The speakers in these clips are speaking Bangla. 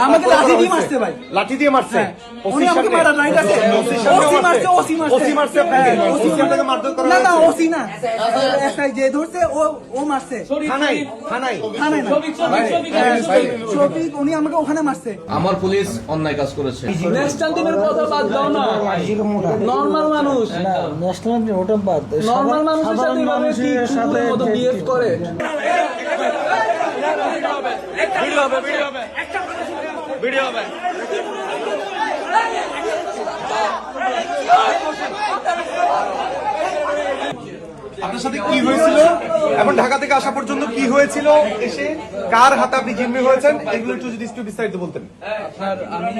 আমাকে লাঠি দিয়ে মারছে ভাই, লাঠি দিয়ে মারছে। উনি আমাকে মারার রাইট আছে। ওসি মারছে আপনাকে মারধর করা না না, হয়েছে? ওসি না, এসআই যে ধরছে ও মারছে থানায় থানায় থানায় না। শফিক উনি আমাকে ওখানে মারছে। আমার পুলিশ অন্যায় কাজ করেছে। ন্যাশনাল টিমের কথা বাদ দাও না, নরমাল মানুষ, ন্যাশনাল টিম ওটা বাদ, নরমাল মানুষের সাথে এভাবে কি কুকুরের মতো বিহেভ করে? ভিডিও হবে। আপনার সাথে কি হয়েছিল এবং ঢাকা থেকে আসা পর্যন্ত কি হয়েছিল, এসে কার হাতে আপনি জিম্মি হয়েছেন, এগুলো একটু যদি বিস্তারিত বলতেন। স্যার আমি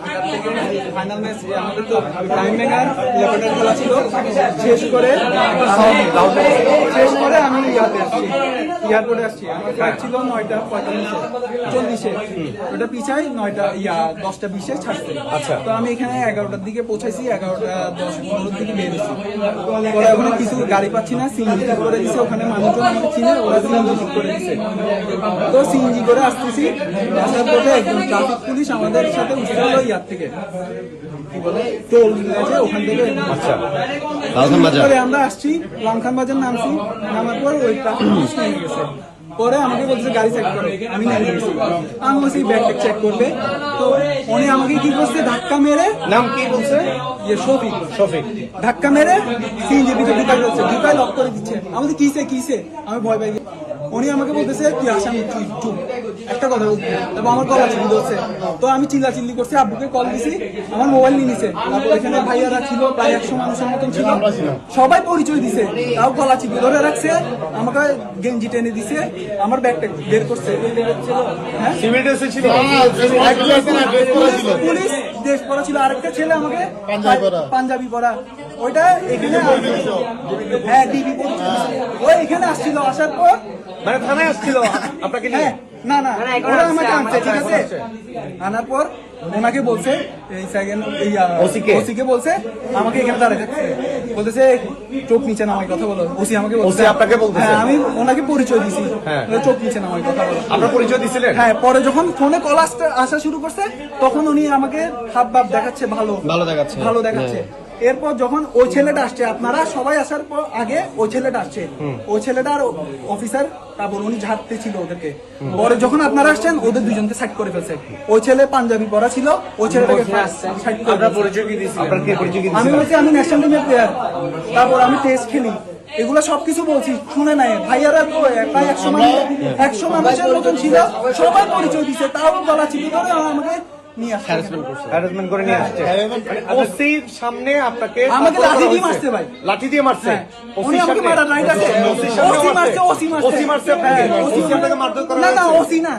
ঢাকা থেকে ফাইনাল ম্যাচ আমাদের তো টাইম মেকার লেপাটার খেলা ছিল, শেষ করে আমি এয়ারপোর্টে আসছি। আমার ফ্লাইট ছিল 9:45-40, ওটা পিছায় 10:20 ছাড়ছে। আচ্ছা। তো আমি এখানে 11টার দিকে পৌঁছাইছি, 11:10-15 দিকে বের হয়েছি। পরে ওখানে কিছু গাড়ি পাচ্ছি না, সিএনজি করে দিছে, ওখানে মানুষজন আমাকে চিনে, ওরা সিএনজি করে দিছে। তো সিএনজি করে আসতেছি, আসার পথে একজন ট্রাফিক পুলিশ আমাদের সাথে উঠে গেল ইয়ার থেকে, কি বলে টোল আছে ওখান থেকে। আচ্ছা, পরে আমরা আসছি লামখান বাজার, নামছি, নামার পর ওই ট্রাফিক পুলিশ নিয়ে গেছে। পরে আমাকে বলছে গাড়ি চেক করে, আমি নেমে গেছি। আমি বলছি ব্যাগ চেক করবে, তো উনি আমাকে কি করছে, ধাক্কা মেরে, নাম কি বলছে? শফিক শফিক। ধাক্কা মেরে সিএনজি ভিতরে ঢুকাই যাচ্ছে, ঢুকাই লক করে দিচ্ছে। আমাদের কিসে আমি ভয় পাই। উনি আমাকে বলতেছে তুই আসামি, তুই চুপ, একটা কথা বলছি, তারপর আমার গলা চিল্লি ধরছে। তো আমি চিল্লাচিল্লি করছি, আব্বুকে কল দিছি, আমার মোবাইল নিয়ে নিছে। তারপর এখানে ভাইয়ারা ছিল, প্রায় 100 মানুষের মতন ছিল, সবাই পরিচয় দিছে, তাও গলা চিল্লি ধরে রাখছে, আমাকে গেঞ্জি টেনে দিছে, আমার ব্যাগটা বের করছে। হ্যাঁ সিভিল ড্রেসে ছিল? পুলিশ ড্রেস পরা ছিল, আরেকটা ছেলে আমাকে পাঞ্জাবি পরা, ওইটা এখানে হ্যাঁ ডিবি পরিচয় দিছে। ওই এখানে আসছিল, আসার পর মানে থানায় আসছিল আপনাকে নিয়ে? না না, ওরা আমাকে আনছে, ঠিক আছে। আনার পর ওনাকে বলছে, এই সেকেন্ড ওসিকে বলছে আমাকে এখানে দাঁড়ায় থাকছে, বলতেছে চোখ নিচে নামাই কথা বলো। ওসি আমাকে বলছে, ওসি আপনাকে বলতেছে? হ্যাঁ, আমি ওনাকে পরিচয় দিছি, হ্যাঁ। চোখ নিচে নামাই কথা বলো। আপনার পরিচয় দিছিলেন? হ্যাঁ, পরে যখন ফোনে কল আসা শুরু করছে, তখন উনি আমাকে হাব ভাব দেখাচ্ছে, ভালো দেখাচ্ছে। এরপর যখন ওই ছেলেটা আসছে, আপনারা সবাই আসার পর আগে ওই ছেলেটা আসছে, ওই ছেলেটার অফিসার, তারপর উনি ঝাড়তে ছিল ওদেরকে। পরে যখন আপনারা আসছেন, ওদের দুজনকে সাইড করে ফেলছে। ওই ছেলে পাঞ্জাবি পরা ছিল, ওই ছেলেটাকে সাইড করে ফেলছে। পরিচয় কি দিয়েছিলেন? আপনার কি পরিচয় কি আমি দিয়েছিলেন? বলছি আমি ন্যাশনাল টিমের প্লেয়ার, তারপর আমি টেস্ট খেলি, এগুলো সবকিছু বলছি, শুনে নাই। ভাইয়ারা তো প্রায় 100 মানুষের মতন ছিল, সবাই পরিচয় দিছে, তাও গলা চিপি ধরে আমাকে নিয়ে আসছে, হ্যারাসমেন্ট করে নিয়ে আসছে। ওসির সামনে আপনাকে আমাকে লাঠি দিয়ে মারছে ভাই, লাঠি দিয়ে মারছে। উনি আমাকে মারার রাইট আছে। ওসি মারছে আপনাকে মারধর করা না না, হয়েছে? ওসি না,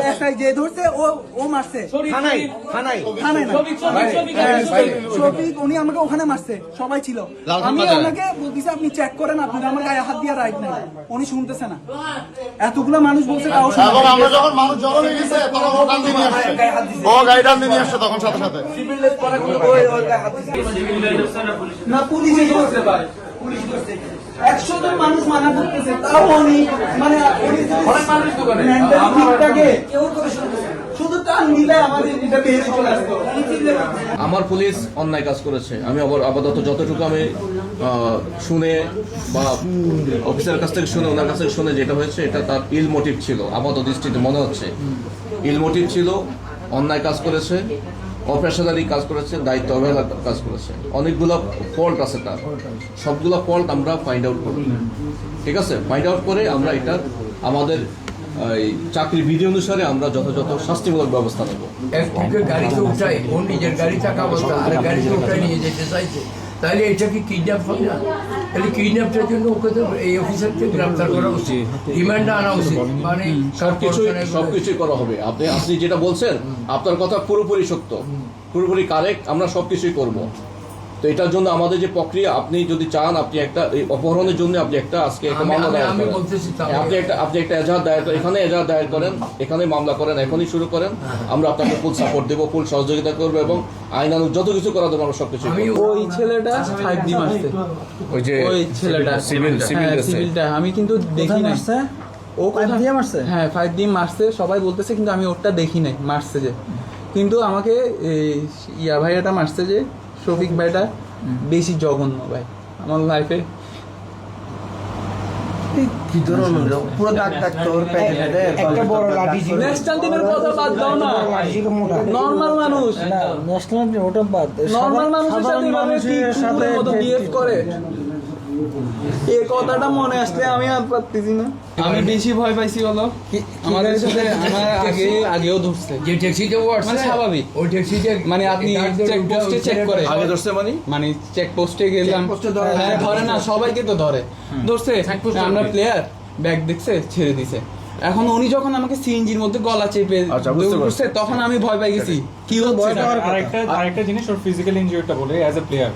এসআই যে ধরছে ও মারছে থানায় থানায় থানায় না। শফিক উনি আমাকে ওখানে মারছে, সবাই ছিল। আমি ওনাকে বলতেছি আপনি চেক করেন, আপনি আমার গায়ে হাত দিয়ে রাইট নাই, উনি শুনতেছে না। এতগুলো মানুষ বলছে, তাও শুনতেছে না। আমরা যখন মানুষ জড়ো হয়ে গেছে, তখন ও টান দিয়ে নিয়ে আসছে, ও গাড়ি টান দিয়ে নিয়ে আসছে, তখন সাথে সাথে না, পুলিশ ধরছে ভাই, পুলিশ ধরছে। 100 জন মানুষ মানা করতেছে, তাও উনি মানে শুধু টান দিলে আমাদের এটা বেরিয়ে চলে আসতো। আমার পুলিশ অন্যায় কাজ করেছে। আমি আপাতত যতটুকু আমি শুনে বা অফিসারের কাছ থেকে শুনে, ওনার কাছ থেকে শুনে যেটা হয়েছে, এটা তার ইল মোটিভ ছিল, আপাতত দৃষ্টিতে মনে হচ্ছে ইল মোটিভ ছিল, অন্যায় কাজ করেছে, অপেশাদারি কাজ করেছে, দায়িত্ব অবহেলার কাজ করেছে। অনেকগুলো ফল্ট আছে তার, সবগুলো ফল্ট আমরা ফাইন্ড আউট করব, ঠিক আছে? ফাইন্ড আউট করে আমরা এটা আমাদের চাকরি বিধি অনুসারে আমরা যথাযথ শাস্তিমূলক ব্যবস্থা নেব। গাড়িতে উঠাই, ও নিজের গাড়ি থাকা অবস্থা আর গাড়িতে উঠাই নিয়ে যেতে চাইছে, তাহলে এটা কি কিডন্যাপ হবে না? তাহলে কিডন্যাপটার জন্য ওকে তো এই অফিসারকে গ্রেফতার করা উচিত, রিমান্ডে আনা উচিত। মানে সবকিছুই করা হবে। আপনি যেটা বলছেন, আপনার কথা পুরোপুরি সত্য, পুরোপুরি কারেক্ট, আমরা সবকিছুই করব। তো এটার জন্য আমাদের যে প্রক্রিয়া, আপনি যদি চান, আপনি একটা এই অপহরণের জন্য আপনি একটা আজকে একটা মামলা দায়ের করেন, আপনি একটা এজাহার দায়ের করেন, এখানে এজাহার দায়ের করেন, এখানে মামলা করেন, এখনই শুরু করেন। আমরা আপনাকে ফুল সাপোর্ট দেবো, ফুল সহযোগিতা করবো, এবং আইনানুগ যত কিছু করা দেবো আমরা সবকিছু। ওই ছেলেটা 5 দিন আসছে, ওই ছেলেটা সিভিলটা আমি কিন্তু দেখি না। ও পাইপ দিয়ে মারছে? হ্যাঁ, পাইপ দিয়ে মারছে, সবাই বলতেছে, কিন্তু আমি ওরটা দেখি নাই মারছে যে। কিন্তু আমাকে ইয়া ভাইয়াটা মারছে যে, শফিক ভাইটা বেশি জঘন্য ভাই আমার লাইফে। কি ধরনের পুরো দাগ দাগ তোর পেটে একটা বড় লাঠি ছিল। ন্যাশনাল টিমের কথা বাদ দাও না, নর্মাল মানুষ, না ন্যাশনাল টিম ওটা বাদ, নর্মাল মানুষের সাথে মানুষের সাথে বিহেভ করে, এই কথাটা মনে আসলে আমি আর পারতেছি না। আমি বেশি ভয় পাইছি হলো আমাদের সাথে আমার আগেও ধরছে, যে ট্যাক্সিতে ও আসছে মানে স্বাভাবিক। ওই ট্যাক্সিতে মানে আপনি চেক পোস্টে চেক করে আগে ধরছে মানে চেক পোস্টে গেলাম, হ্যাঁ ধরে না, সবাইকে তো ধরছে, আমরা প্লেয়ার ব্যাগ দেখছে ছেড়ে দিছে। এখন উনি যখন আমাকে সিএনজির মধ্যে গলা চেপে ধরছে, তখন আমি ভয় পাই গেছি কি হচ্ছে। আরেকটা জিনিস, ওর ফিজিক্যাল ইনজুরিটা বলে অ্যাজ এ প্লেয়ার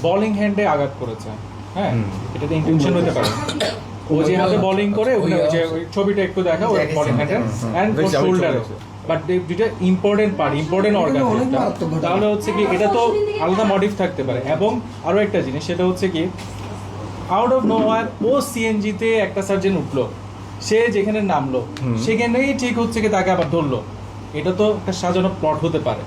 বোলিং হ্যান্ডে আঘাত করেছে। হ্যাঁ, এটাতে ইন্টেনশন হতে পারে। ও যে হাতে বোলিং করে, ওই যে ওই ছবিটা একটু দেখা, ওই বোলিং হ্যান্ডে এন্ড শোল্ডারে। বাট যেটা ইম্পর্টেন্ট পার্ট, ইম্পর্টেন্ট অর্গান, তাহলে হচ্ছে কি এটা তো আলাদা মডিফ থাকতে পারে। এবং আরো একটা জিনিস, সেটা হচ্ছে কি আউট অফ নোওয়্যার ও সিএনজিতে একটা সার্জেন উঠলো, সে যেখানে নামলো সেখানেই ঠিক হচ্ছে কি তাকে আবার ধরলো। এটা তো একটা সাজানো প্লট হতে পারে।